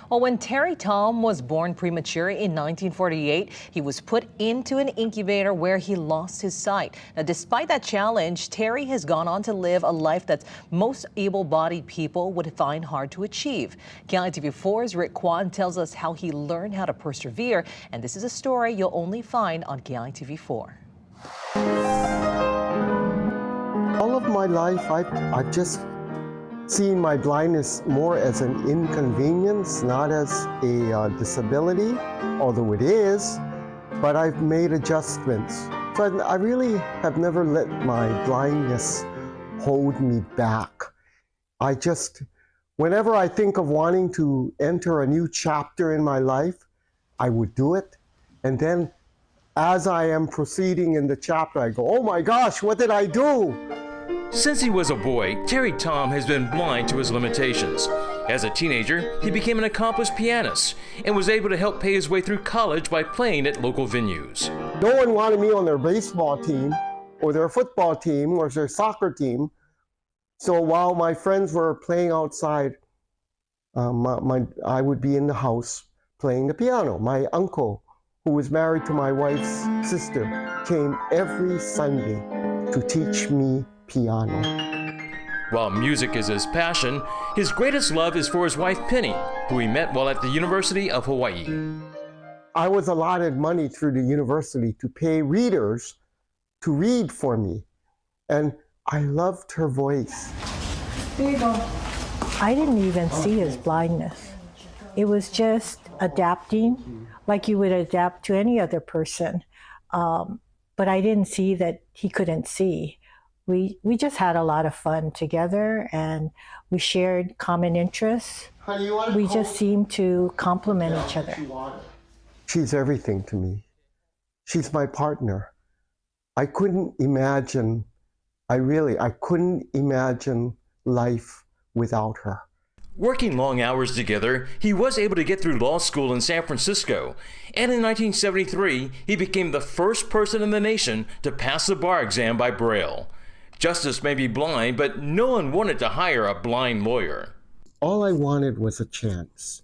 Well, when Terry Tom was born premature in 1948, he was put into an incubator where he lost his sight. Now, despite that challenge, Terry has gone on to live a life that most able-bodied people would find hard to achieve. KITV4's Rick Kwan tells us how he learned how to persevere, and this is a story you'll only find on KITV4. All of my life, I've just seen my blindness more as an inconvenience, not as a disability, although it is, but I've made adjustments. So I really have never let my blindness hold me back. Whenever I think of wanting to enter a new chapter in my life, I would do it. And then as I am proceeding in the chapter, I go, oh my gosh, what did I do? Since he was a boy, Terry Tom has been blind to his limitations. As a teenager, he became an accomplished pianist and was able to help pay his way through college by playing at local venues. No one wanted me on their baseball team or their football team or their soccer team. So while my friends were playing outside, I would be in the house playing the piano. My uncle, who was married to my wife's sister, came every Sunday to teach me piano. While music is his passion, his greatest love is for his wife Penny, who he met while at the University of Hawaii. I was allotted money through the university to pay readers to read for me, and I loved her voice. Here you go. I didn't even see his blindness. It was just adapting like you would adapt to any other person. But I didn't see that he couldn't see. We just had a lot of fun together, and we shared common interests. Honey, you want we just seemed to complement each other. She's everything to me. She's my partner. I couldn't imagine life without her. Working long hours together, he was able to get through law school in San Francisco, and in 1973, he became the first person in the nation to pass the bar exam by Braille. Justice may be blind, but no one wanted to hire a blind lawyer. All I wanted was a chance.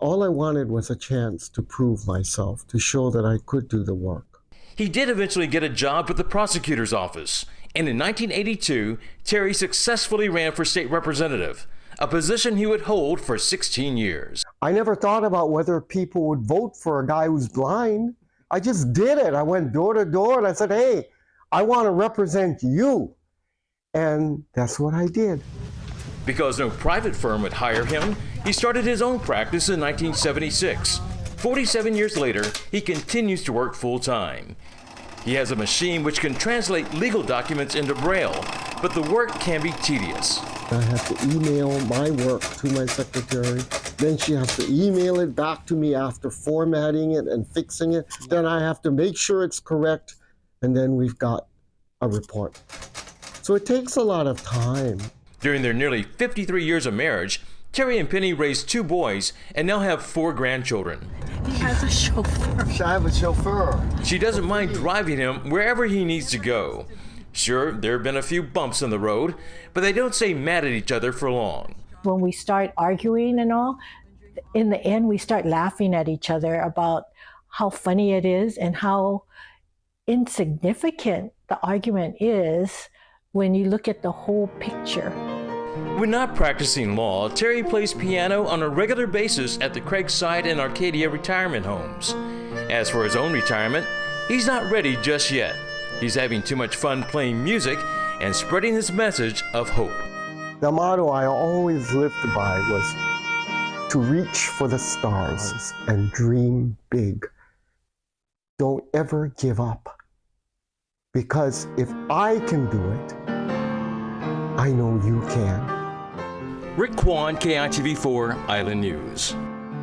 All I wanted was a chance to prove myself, to show that I could do the work. He did eventually get a job with the prosecutor's office, and in 1982, Terry successfully ran for state representative, a position he would hold for 16 years. I never thought about whether people would vote for a guy who's blind. I just did it. I went door to door and I said, hey, I want to represent you. And that's what I did. Because no private firm would hire him, he started his own practice in 1976. 47 years later, he continues to work full-time. He has a machine which can translate legal documents into Braille, but the work can be tedious. I have to email my work to my secretary. Then she has to email it back to me after formatting it and fixing it. Then I have to make sure it's correct, and then we've got a report. So it takes a lot of time. During their nearly 53 years of marriage, Terry and Penny raised 2 boys and now have 4 grandchildren. He has a chauffeur. I have a chauffeur. She doesn't mind driving him wherever he needs to go. Sure, there have been a few bumps in the road, but they don't stay mad at each other for long. When we start arguing and all, in the end, we start laughing at each other about how funny it is and how insignificant the argument is when you look at the whole picture. When not practicing law, Terry plays piano on a regular basis at the Craigside and Arcadia retirement homes. As for his own retirement, he's not ready just yet. He's having too much fun playing music and spreading his message of hope. The motto I always lived by was to reach for the stars and dream big. Don't ever give up. Because if I can do it, I know you can. Rick Kwan, KITV4 Island News.